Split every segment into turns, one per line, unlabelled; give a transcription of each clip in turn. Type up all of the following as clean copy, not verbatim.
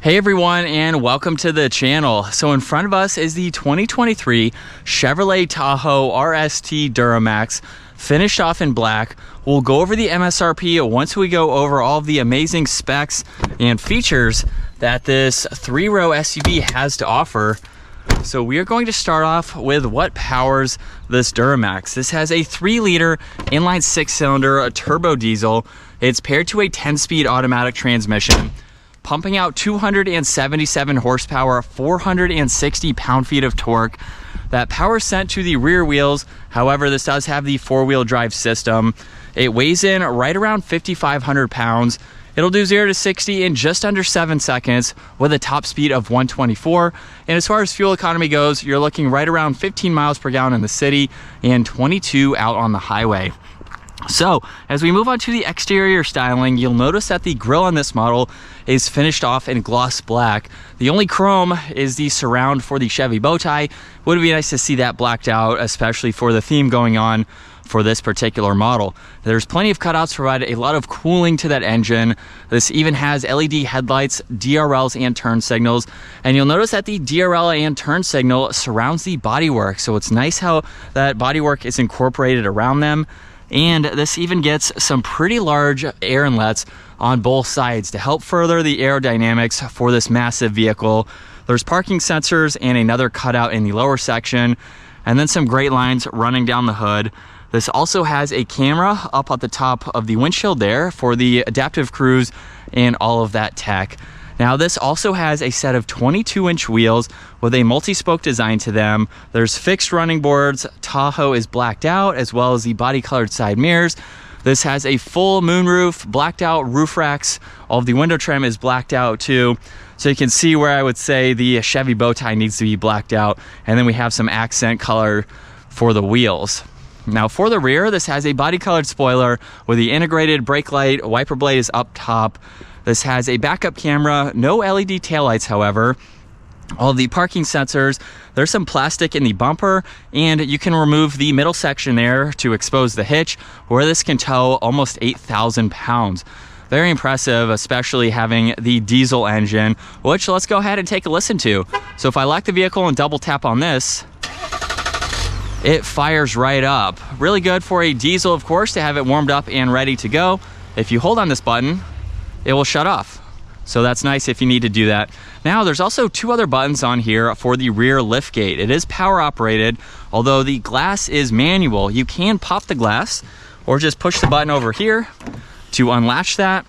Hey everyone, and welcome to the channel. So in front of us is the 2023 Chevrolet Tahoe RST Duramax, finished off in black. We'll go over the MSRP once we go over all of the amazing specs and features that this three-row SUV has to offer. So we are going to start off with what powers this Duramax. This has a 3-liter inline 6-cylinder turbo diesel. It's paired to a 10-speed automatic transmission, pumping out 277 horsepower, 460 pound-feet of torque. That power is sent to the rear wheels. However, this does have the 4-wheel drive system. It weighs in right around 5,500 pounds. It'll do 0 to 60 in just under 7 seconds with a top speed of 124. And as far as fuel economy goes, you're looking right around 15 miles per gallon in the city and 22 out on the highway. So as we move on to the exterior styling, you'll notice that the grille on this model is finished off in gloss black. The only chrome is the surround for the Chevy bow tie. Would be nice to see that blacked out, especially for the theme going on for this particular model. There's plenty of cutouts to provide a lot of cooling to that engine. This even has LED headlights, DRLs, and turn signals. And you'll notice that the DRL and turn signal surrounds the bodywork. So it's nice how that bodywork is incorporated around them. And this even gets some pretty large air inlets on both sides to help further the aerodynamics for this massive vehicle. There's parking sensors and another cutout in the lower section, and then some great lines running down the hood. This also has a camera up at the top of the windshield there for the adaptive cruise and all of that tech. Now this also has a set of 22-inch wheels with a multi-spoke design to them. There's fixed running boards. Tahoe is blacked out, as well as the body-colored side mirrors. This has a full moonroof, blacked out roof racks. All of the window trim is blacked out too. So you can see where I would say the Chevy bow tie needs to be blacked out. And then we have some accent color for the wheels. Now for the rear, this has a body-colored spoiler with the integrated brake light. Wiper blade is up top. This has a backup camera, no LED taillights, however. All of the parking sensors. There's some plastic in the bumper, and you can remove the middle section there to expose the hitch, where this can tow almost 8,000 pounds. Very impressive, especially having the diesel engine, which let's go ahead and take a listen to. So if I lock the vehicle and double tap on this, it fires right up. Really good for a diesel, of course, to have it warmed up and ready to go. If you hold on this button, it will shut off. So that's nice if you need to do that. Now there's also 2 other buttons on here for the rear liftgate. It is power operated, although the glass is manual. You can pop the glass or just push the button over here to unlatch that.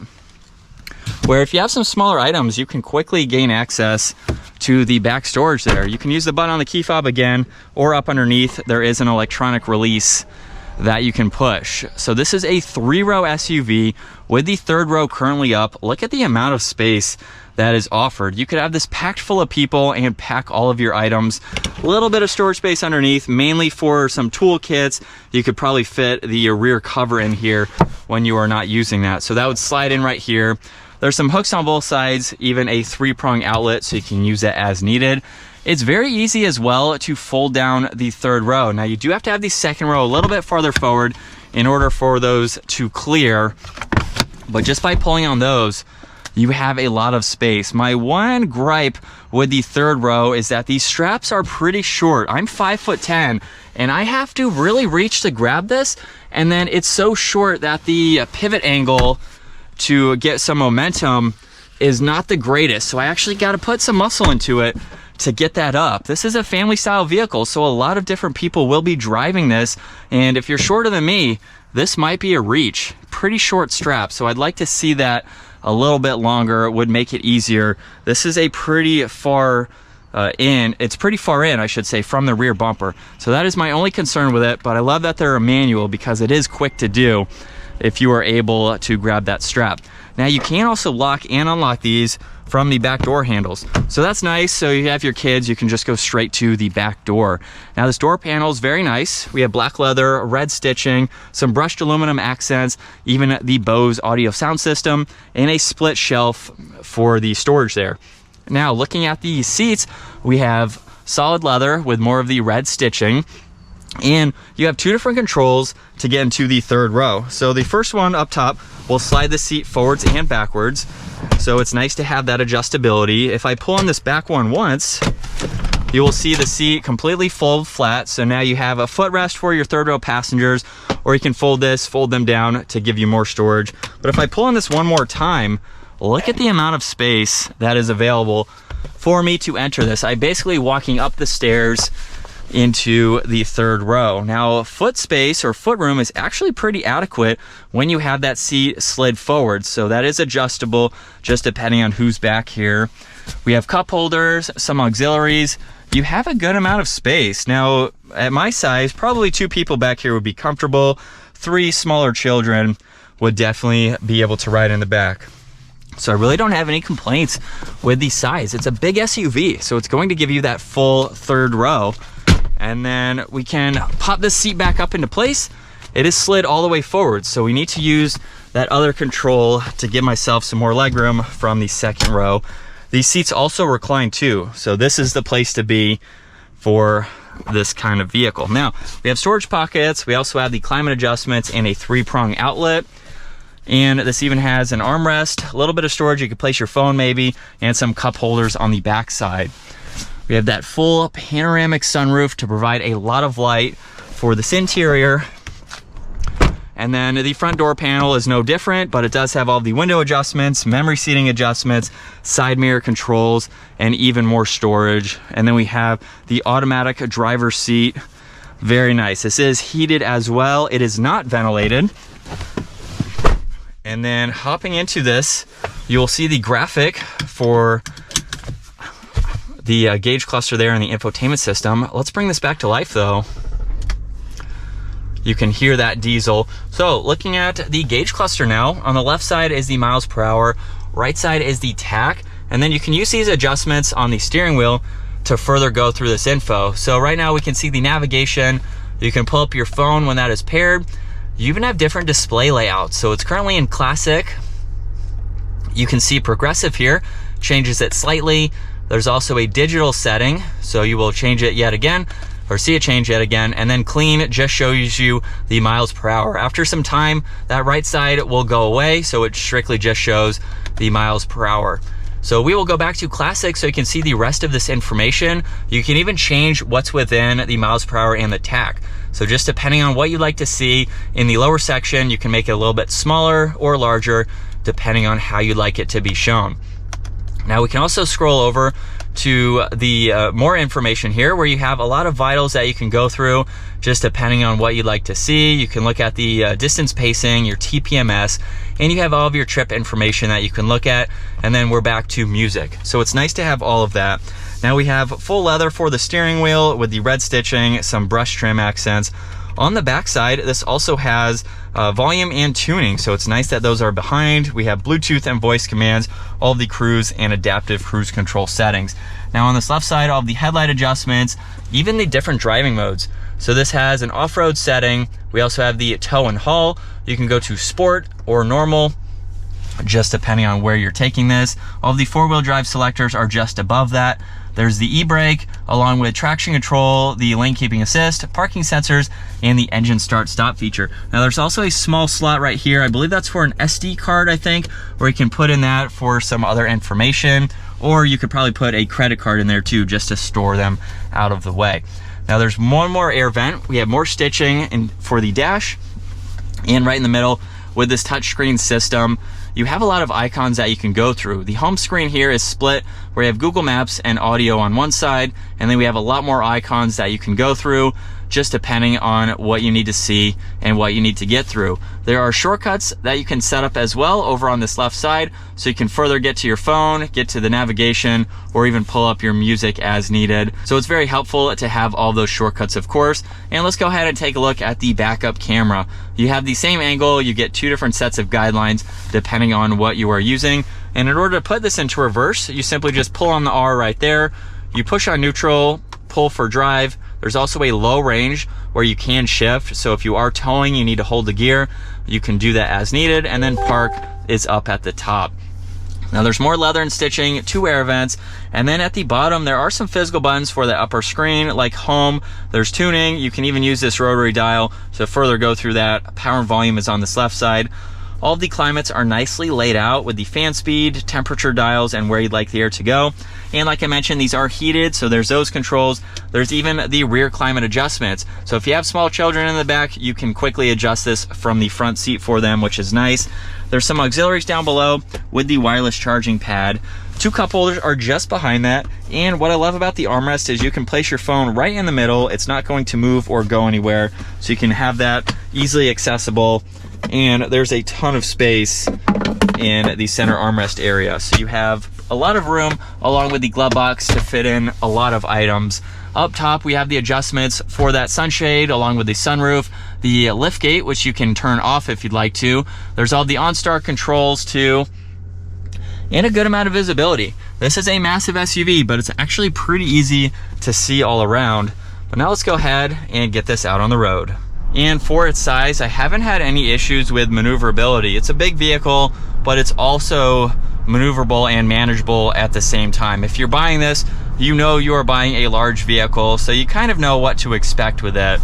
Where if you have some smaller items, you can quickly gain access to the back storage there. You can use the button on the key fob again, or up underneath there is an electronic release that you can push. So this is a 3-row SUV with the 3rd row currently up. Look at the amount of space that is offered. You could have this packed full of people and pack all of your items. A little bit of storage space underneath, mainly for some tool kits. You could probably fit the rear cover in here when you are not using that. So that would slide in right here. There's some hooks on both sides, even a 3-prong outlet so you can use it as needed. It's very easy as well to fold down the 3rd row. Now you do have to have the 2nd row a little bit farther forward in order for those to clear, but just by pulling on those, you have a lot of space. My one gripe with the 3rd row is that these straps are pretty short. I'm 5'10", and I have to really reach to grab this, and then it's so short that the pivot angle to get some momentum is not the greatest. So I actually got to put some muscle into it to get that up. This is a family style vehicle, so a lot of different people will be driving this, and if you're shorter than me, this might be a reach. Pretty short strap, so I'd like to see that a little bit longer. It would make it easier. This is a pretty far it's pretty far in, I should say, from the rear bumper. So that is my only concern with it, but I love that they're a manual because it is quick to do if you are able to grab that strap. Now you can also lock and unlock these from the back door handles. So that's nice. So you have your kids, you can just go straight to the back door. Now this door panel is very nice. We have black leather, red stitching, some brushed aluminum accents, even the Bose audio sound system, and a split shelf for the storage there. Now looking at the seats, we have solid leather with more of the red stitching. And you have 2 different controls to get into the 3rd row. So the first one up top will slide the seat forwards and backwards. So it's nice to have that adjustability. If I pull on this back one once, you will see the seat completely fold flat. So now you have a footrest for your 3rd row passengers, or you can fold them down to give you more storage. But if I pull on this one more time, look at the amount of space that is available for me to enter this. I'm basically walking up the stairs into the 3rd row. Now, foot space or foot room is actually pretty adequate when you have that seat slid forward. So that is adjustable just depending on who's back here. We have cup holders, some auxiliaries. You have a good amount of space. Now, at my size, probably 2 people back here would be comfortable. 3 smaller children would definitely be able to ride in the back. So I really don't have any complaints with the size. It's a big SUV, so it's going to give you that full 3rd row. And then we can pop this seat back up into place. It is slid all the way forward, so we need to use that other control to give myself some more legroom from the 2nd row. These seats also recline too, so this is the place to be for this kind of vehicle. Now, we have storage pockets. We also have the climate adjustments and a 3-prong outlet. And this even has an armrest, a little bit of storage. You could place your phone maybe, and some cup holders on the back side. We have that full panoramic sunroof to provide a lot of light for this interior. And then the front door panel is no different, but it does have all the window adjustments, memory seating adjustments, side mirror controls, and even more storage. And then we have the automatic driver's seat. Very nice. This is heated as well. It is not ventilated. And then hopping into this, you'll see the graphic for the gauge cluster there and the infotainment system. Let's bring this back to life though. You can hear that diesel. So looking at the gauge cluster now, on the left side is the miles per hour, right side is the tach, and then you can use these adjustments on the steering wheel to further go through this info. So right now we can see the navigation. You can pull up your phone when that is paired. You even have different display layouts. So it's currently in classic. You can see progressive here, changes it slightly. There's also a digital setting, so you will change it yet again, or see it change yet again, and then clean just shows you the miles per hour. After some time, that right side will go away, so it strictly just shows the miles per hour. So we will go back to classic so you can see the rest of this information. You can even change what's within the miles per hour and the tach. So just depending on what you'd like to see in the lower section, you can make it a little bit smaller or larger, depending on how you'd like it to be shown. Now we can also scroll over to the more information here, where you have a lot of vitals that you can go through just depending on what you'd like to see. You can look at the distance pacing, your TPMS, and you have all of your trip information that you can look at. And then we're back to music. So it's nice to have all of that. Now we have full leather for the steering wheel with the red stitching, some brush trim accents. On the back side, this also has volume and tuning, so it's nice that those are behind. We have Bluetooth and voice commands, all of the cruise and adaptive cruise control settings. Now on this left side, all of the headlight adjustments, even the different driving modes. So this has an off-road setting. We also have the tow and haul. You can go to sport or normal, just depending on where you're taking this. All of the four-wheel drive selectors are just above that. There's the e-brake, along with traction control, the lane keeping assist, parking sensors, and the engine start-stop feature. Now there's also a small slot right here. I believe that's for an SD card, I think, where you can put in that for some other information, or you could probably put a credit card in there too, just to store them out of the way. Now there's one more air vent. We have more stitching for the dash, and right in the middle with this touchscreen system, you have a lot of icons that you can go through. The home screen here is split, where you have Google Maps and audio on one side, and then we have a lot more icons that you can go through, just depending on what you need to see and what you need to get through. There are shortcuts that you can set up as well over on this left side, so you can further get to your phone, get to the navigation, or even pull up your music as needed. So it's very helpful to have all those shortcuts, of course. And let's go ahead and take a look at the backup camera. You have the same angle, you get two different sets of guidelines depending on what you are using. And in order to put this into reverse, you simply just pull on the R right there, you push on neutral, pull for drive. There's also a low range where you can shift. So if you are towing, you need to hold the gear, you can do that as needed. And then park is up at the top. Now there's more leather and stitching, 2 air vents, and then at the bottom there are some physical buttons for the upper screen like home. There's tuning. You can even use this rotary dial to further go through that. Power and volume is on this left side. All of the climates are nicely laid out with the fan speed, temperature dials, and where you'd like the air to go. And like I mentioned, these are heated, so there's those controls. There's even the rear climate adjustments. So if you have small children in the back, you can quickly adjust this from the front seat for them, which is nice. There's some auxiliaries down below with the wireless charging pad. 2 cup holders are just behind that. And what I love about the armrest is you can place your phone right in the middle. It's not going to move or go anywhere. So you can have that easily accessible. And there's a ton of space in the center armrest area. So you have a lot of room along with the glove box to fit in a lot of items. Up top, we have the adjustments for that sunshade along with the sunroof, the lift gate, which you can turn off if you'd like to. There's all the OnStar controls too, and a good amount of visibility. This is a massive SUV, but it's actually pretty easy to see all around. But now let's go ahead and get this out on the road. And for its size, I haven't had any issues with maneuverability. It's a big vehicle, but it's also maneuverable and manageable at the same time. If you're buying this, you know you are buying a large vehicle, so you kind of know what to expect with it.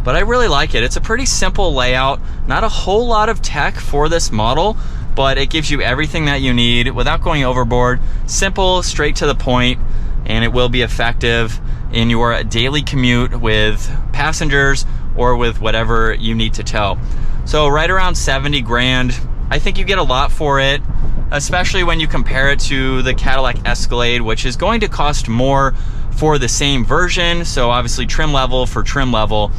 But I really like it. It's a pretty simple layout, not a whole lot of tech for this model, but it gives you everything that you need without going overboard. Simple, straight to the point, and it will be effective in your daily commute with passengers or with whatever you need to tow. So right around 70 grand. I think you get a lot for it, especially when you compare it to the Cadillac Escalade, which is going to cost more for the same version. So obviously trim level for trim level,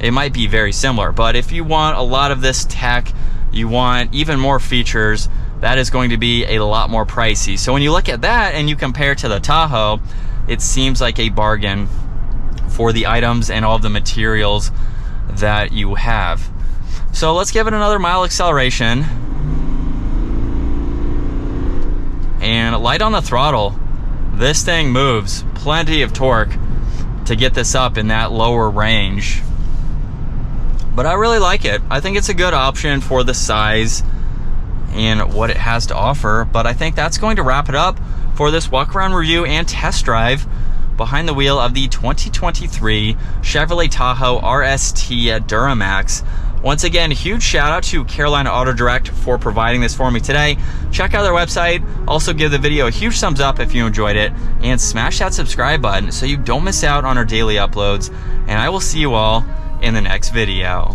it might be very similar. But if you want a lot of this tech, you want even more features, that is going to be a lot more pricey. So when you look at that and you compare to the Tahoe, it seems like a bargain for the items and all of the materials that you have. So let's give it another mile acceleration. And light on the throttle. This thing moves. Plenty of torque to get this up in that lower range. But I really like it. I think it's a good option for the size and what it has to offer. But I think that's going to wrap it up for this walk-around review and test drive behind the wheel of the 2023 Chevrolet Tahoe RST Duramax. Once again, huge shout out to Carolina Auto Direct for providing this for me today. Check out their website. Also give the video a huge thumbs up if you enjoyed it, and smash that subscribe button so you don't miss out on our daily uploads. And I will see you all in the next video.